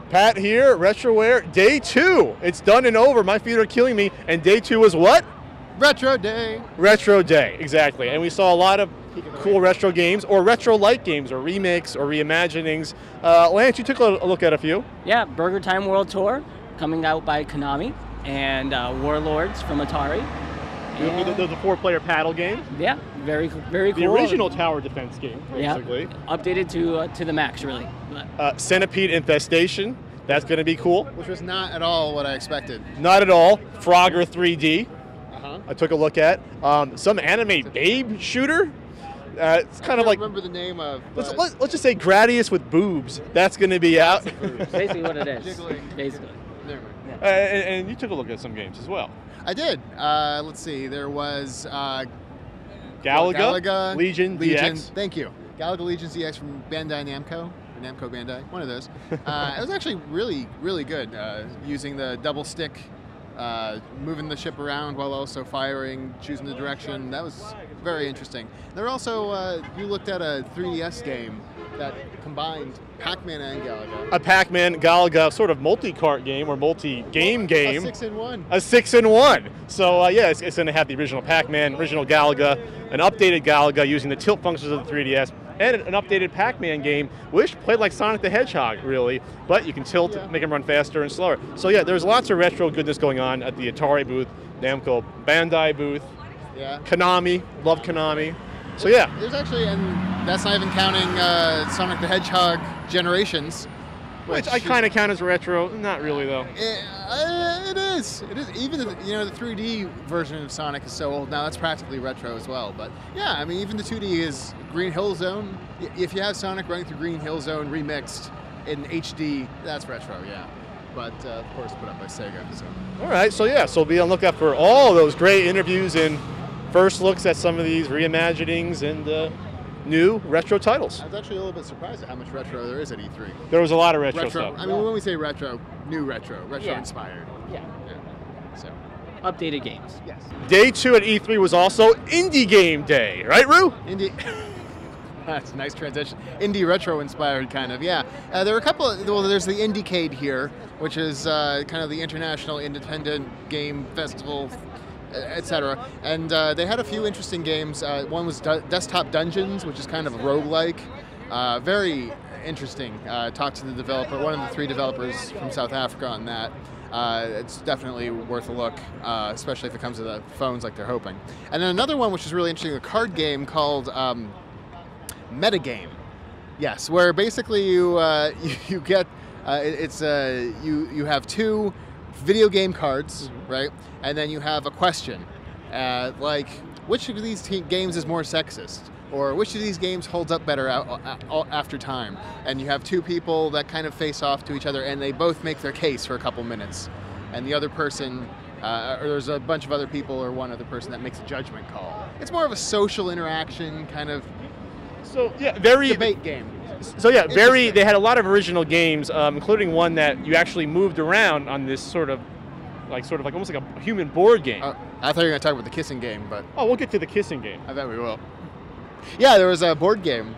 Pat here, Retroware, day 2. It's done and over. My feet are killing me. And day 2 was what? Retro Day. Retro Day, exactly. And we saw a lot of cool retro games, or retro-like games, or remakes, or reimaginings. Lance, you took a look at a few. Yeah, Burger Time World Tour, coming out by Konami, and Warlords from Atari. There's a 4-player paddle game. Yeah, very cool. The original tower defense game, basically. Yeah, updated to the max, really. Centipede Infestation, that's going to be cool. Which was not at all what I expected. Not at all. Frogger 3D. I took a look at. Some anime babe shooter. It's kind of like. I don't remember the name of. Let's just say Gradius with boobs. That's going to be out. Basically what it is. Jiggling. Basically. Never mind. Yeah. And you took a look at some games as well. I did. Let's see. There was Galaga, Legion DX. Thank you. Galaga Legion DX from Bandai Namco. Or Namco Bandai. One of those. It was actually really, really good. Using the double stick. Moving the ship around while also firing, choosing the direction. That was very interesting. There also, you looked at a 3DS game that combined Pac-Man and Galaga. A Pac-Man Galaga sort of multi-cart game or multi-game game. A 6-in-1. A 6-in-1. So yeah, it's going to have the original Pac-Man, original Galaga, an updated Galaga using the tilt functions of the 3DS, and an updated Pac-Man game, which played like Sonic the Hedgehog, really, but you can tilt, make him run faster and slower. So yeah, there's lots of retro goodness going on at the Atari booth, Namco Bandai booth, Konami, love Konami. So yeah. There's actually, and that's not even counting Sonic the Hedgehog Generations. Which I kind of count as retro, not really though. It is. It is. Even the 3D version of Sonic is so old now. That's practically retro as well. But yeah, I mean, even the 2D is Green Hill Zone. If you have Sonic running through Green Hill Zone remixed in HD, that's retro. Yeah. But of course, put up by Sega. So. All right. So yeah. So be on the lookout for all those great interviews and first looks at some of these reimaginings and. New retro titles. I was actually a little bit surprised at how much retro there is at E3. There was a lot of retro stuff. I mean, when we say retro, new retro inspired. Yeah. So. Updated games. Yes. Day 2 at E3 was also Indie Game Day, right, Rue? That's a nice transition. Indie retro inspired, kind of. Yeah. There were a couple. There's the Indiecade here, which is kind of the international independent game festival. Etc. And they had a few interesting games. One was Desktop Dungeons, which is kind of a roguelike. Very interesting. Talked to the developer, one of the 3 developers from South Africa on that. It's definitely worth a look, especially if it comes to the phones like they're hoping. And then another one, which is really interesting, a card game called Metagame. Yes, where basically you get you have 2 video game cards, right? And then you have a question, like, which of these games is more sexist? Or which of these games holds up better after time? And you have 2 people that kind of face off to each other, and they both make their case for a couple minutes. And the other person, or there's a bunch of other people or one other person that makes a judgment call. It's more of a social interaction kind of debate game. So yeah, they had a lot of original games, including one that you actually moved around on this sort of like almost like a human board game. I thought you were going to talk about the kissing game, but... Oh, we'll get to the kissing game. I bet we will. Yeah, there was a board game,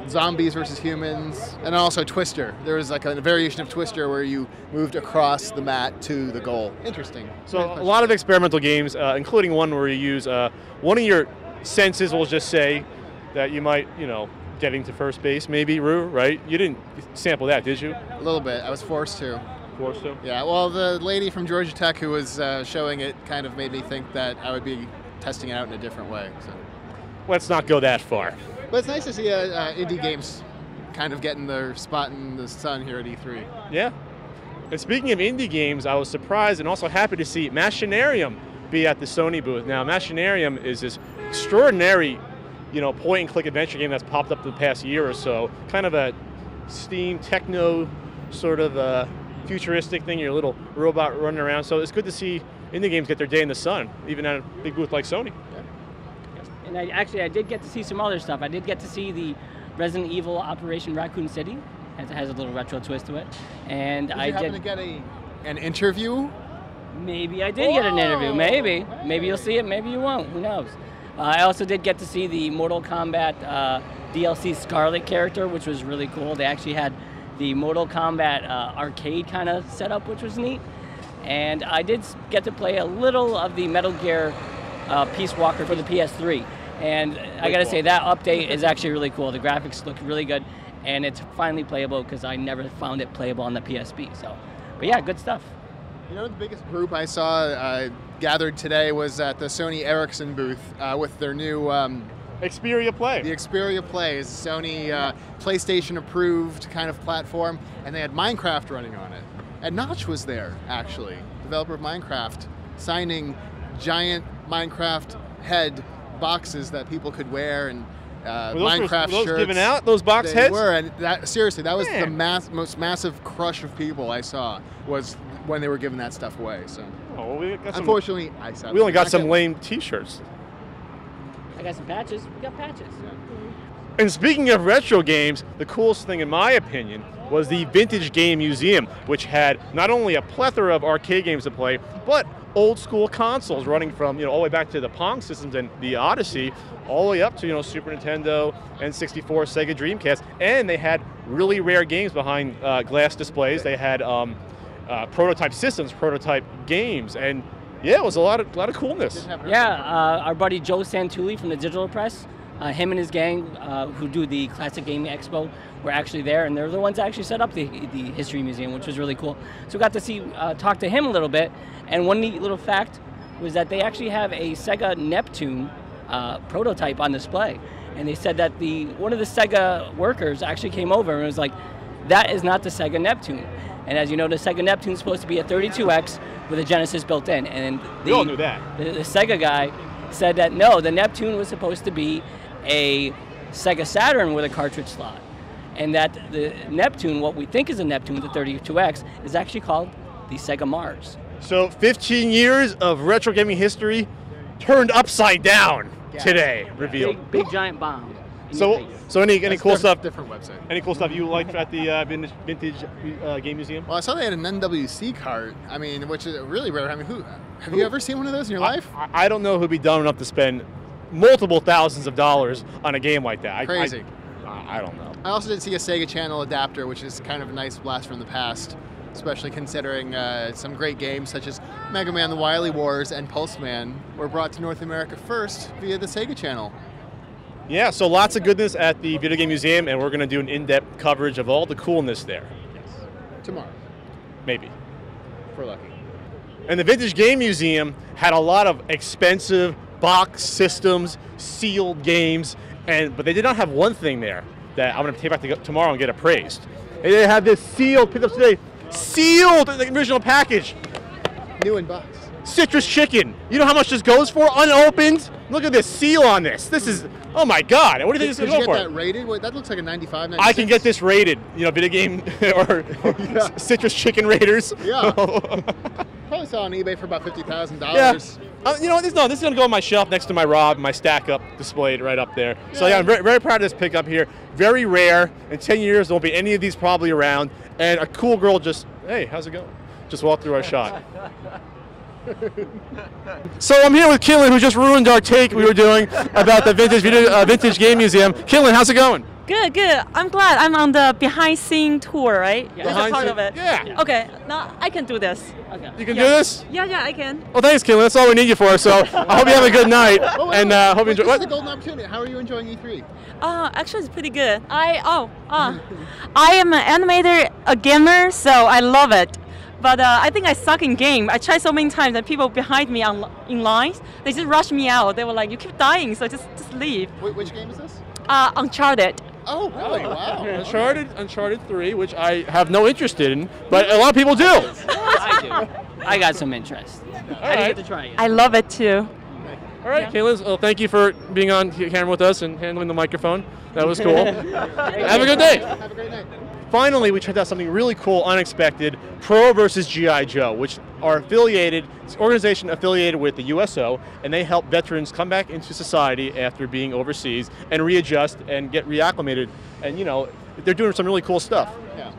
zombies versus humans, and also Twister. There was like a variation of Twister where you moved across the mat to the goal. Interesting. So a lot of experimental games, including one where you use one of your senses, we'll just say, that you might, getting to first base, maybe, Rue, right? You didn't sample that, did you? A little bit. I was forced to. Forced to? Yeah, well, the lady from Georgia Tech who was showing it kind of made me think that I would be testing it out in a different way. So. Let's not go that far. But it's nice to see indie games kind of getting their spot in the sun here at E3. Yeah. And speaking of indie games, I was surprised and also happy to see Machinarium be at the Sony booth. Now, Machinarium is this extraordinary point-and-click adventure game that's popped up the past year or so. Kind of a steam, techno, sort of futuristic thing. You're a little robot running around. So it's good to see indie games get their day in the sun, even at a big booth like Sony. Yeah. And I did get to see some other stuff. I did get to see the Resident Evil Operation Raccoon City. It has a little retro twist to it. And did you happen to get an interview? Maybe I did get an interview. Maybe. Maybe you'll see it. Maybe you won't. Who knows? I also did get to see the Mortal Kombat DLC Scarlet character, which was really cool. They actually had the Mortal Kombat arcade kind of setup, which was neat. And I did get to play a little of the Metal Gear Peace Walker for the PS3. And I gotta say, that update is actually really cool. The graphics look really good, and it's finally playable because I never found it playable on the PSP. So, but yeah, good stuff. You know, the biggest group I saw gathered today was at the Sony Ericsson booth with their new Xperia Play. The Xperia Play is a Sony PlayStation approved kind of platform, and they had Minecraft running on it. And Notch was there, actually, developer of Minecraft, signing giant Minecraft head boxes that people could wear, and Minecraft were those shirts. Giving out those box They heads? were, and that, seriously, that was the most massive crush of people I saw was when they were giving that stuff away. So, well, we got some, unfortunately, I saw. We only got some lame T-shirts. I got some patches. We got patches. Yeah. And speaking of retro games, the coolest thing, in my opinion, was the Vintage Game Museum, which had not only a plethora of arcade games to play, but old school consoles running from, all the way back to the Pong systems and the Odyssey, all the way up to, Super Nintendo, N64, Sega Dreamcast, and they had really rare games behind glass displays. They had prototype systems, prototype games, and yeah, it was a lot of coolness. Yeah, our buddy Joe Santulli from the Digital Press, him and his gang who do the Classic Gaming Expo were actually there, and they're the ones that actually set up the History Museum, which was really cool. So we got to talk to him a little bit, and one neat little fact was that they actually have a Sega Neptune prototype on display. And they said that one of the Sega workers actually came over and was like, that is not the Sega Neptune. And as you know, the Sega Neptune is supposed to be a 32X with a Genesis built in. And we all knew that. The Sega guy said that no, the Neptune was supposed to be a Sega Saturn with a cartridge slot. And that the Neptune, what we think is a Neptune, the 32X, is actually called the Sega Mars. So 15 years of retro gaming history turned upside down today, revealed. Big giant bomb. So any cool stuff? Different website. Any cool stuff you liked at the Vintage Game Museum? Well, I saw they had an NWC cart. I mean, which is really rare. I mean, have you ever seen one of those in your life? I don't know who'd be dumb enough to spend multiple thousands of dollars on a game like that. Crazy. I don't know. I also did see a Sega Channel adapter, which is kind of a nice blast from the past, especially considering some great games such as Mega Man: The Wily Wars and Pulseman were brought to North America first via the Sega Channel. Yeah, so lots of goodness at the Video Game Museum, and we're going to do an in-depth coverage of all the coolness there. Yes. Tomorrow. Maybe. If we're lucky. And the Vintage Game Museum had a lot of expensive box systems, sealed games, but they did not have one thing there that I'm going to take back tomorrow and get appraised. They had this sealed, picked up today, sealed in the original package. New in box. Citrus chicken. You know how much this goes for? Unopened? Look at this seal on this. This is, oh my God. What do you think this is going for? Did you get that rated? Wait, that looks like a 95, 96. I can get this rated, video game or Citrus chicken raiders. Yeah. Probably saw on eBay for about $50,000. Yeah. This is going to go on my shelf next to my stack up displayed right up there. Yeah. So yeah, I'm very, very proud of this pickup here. Very rare. In 10 years, there won't be any of these probably around. And a cool girl just, hey, how's it going? Just walked through our shot. So I'm here with Killen, who just ruined our take we were doing about the Vintage Game Museum. Killen, how's it going? Good, good. I'm glad I'm on the behind-scene tour, right? Yeah. That's a part of it. Yeah. Okay, now I can do this. Okay. You can do this? Yeah, I can. Well, thanks, Killen. That's all we need you for. So I hope you have a good night, and hope you enjoy. This is a golden opportunity. How are you enjoying E3? Actually, it's pretty good. I am an animator, a gamer, so I love it. But I think I suck in game. I tried so many times that people behind me in lines, they just rush me out. They were like, you keep dying, so just leave. Which game is this? Uncharted. Oh, really? Wow. Uncharted 3, which I have no interest in, but a lot of people do. I do. I got some interest. I didn't get to try it. I love it too. All right, Kayla, well, thank you for being on camera with us and handling the microphone. That was cool. Have a good day. Have a great night. Finally, we checked out something really cool, unexpected, Pro versus G.I. Joe, which are affiliated, it's an organization affiliated with the USO, and they help veterans come back into society after being overseas and readjust and get reacclimated. And, they're doing some really cool stuff.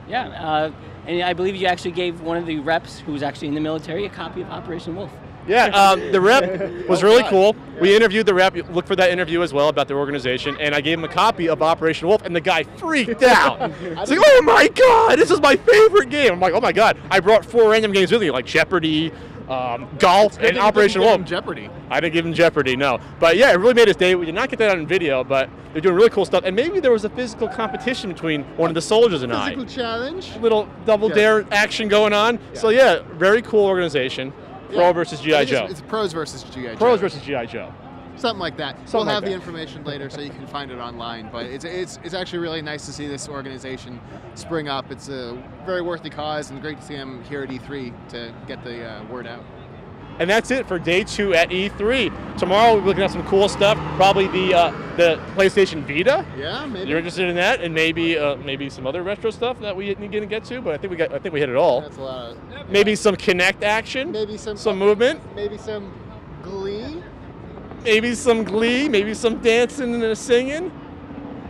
Yeah, and I believe you actually gave one of the reps who was actually in the military a copy of Operation Wolf. Yeah, the rep was really cool. We interviewed the rep. Look for that interview as well about their organization, and I gave him a copy of Operation Wolf, and the guy freaked out. He's like, "Oh my God, this is my favorite game!" I'm like, "Oh my God, I brought 4 random games with me, like Jeopardy, Golf, and Operation Wolf." Jeopardy. I didn't give him Jeopardy, no. But yeah, it really made his day. We did not get that on video, but they're doing really cool stuff. And maybe there was a physical competition between one of the soldiers and Physical challenge. little double dare action going on. Yeah. So yeah, very cool organization. Pro versus G.I. Joe. It's pros versus G.I. Joe. Pros versus G.I. Joe. Something like that. Something We'll like have that. the information later so you can find it online. But it's actually really nice to see this organization spring up. It's a very worthy cause and great to see them here at E3 to get the word out. And that's it for day 2 at E3. Tomorrow we'll be looking at some cool stuff. Probably the PlayStation Vita. Yeah, maybe. You're interested in that, and maybe some other retro stuff that we didn't get to, but I think we hit it all. That's a lot of. Maybe some Kinect action. Maybe some movement. Maybe some Glee. Maybe some Glee. Maybe some dancing and singing.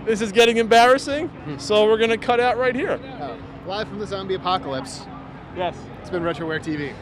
This is getting embarrassing, so we're gonna cut out right here. Live from the zombie apocalypse. Yes. It's been Retroware TV.